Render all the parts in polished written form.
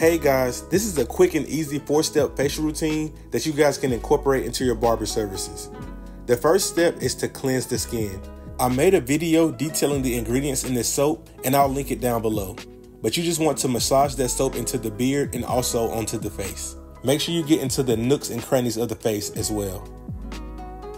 Hey guys, this is a quick and easy 4-step facial routine that you guys can incorporate into your barber services. The first step is to cleanse the skin. I made a video detailing the ingredients in this soap and I'll link it down below. But you just want to massage that soap into the beard and also onto the face. Make sure you get into the nooks and crannies of the face as well.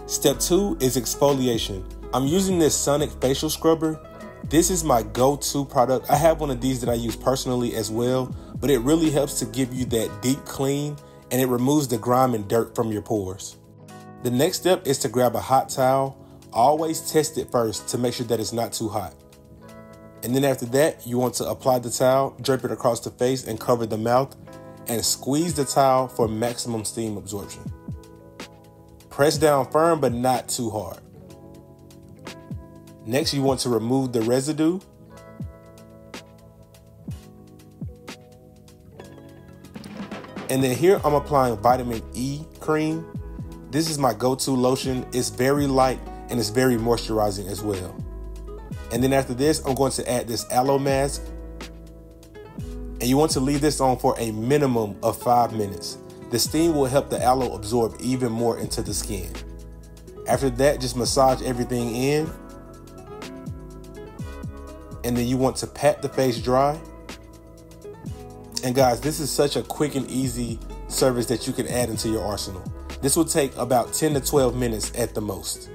Step 2 is exfoliation. I'm using this Sonic facial scrubber. This is my go-to product. I have one of these that I use personally as well, but it really helps to give you that deep clean and it removes the grime and dirt from your pores. The next step is to grab a hot towel. Always test it first to make sure that it's not too hot. And then after that, you want to apply the towel, drape it across the face and cover the mouth and squeeze the towel for maximum steam absorption. Press down firm but not too hard. Next, you want to remove the residue. And then here I'm applying vitamin E cream. This is my go-to lotion. It's very light and it's very moisturizing as well. And then after this, I'm going to add this aloe mask. And you want to leave this on for a minimum of 5 minutes. The steam will help the aloe absorb even more into the skin. After that, just massage everything in. And then you want to pat the face dry. And guys, this is such a quick and easy service that you can add into your arsenal. This will take about 10 to 12 minutes at the most.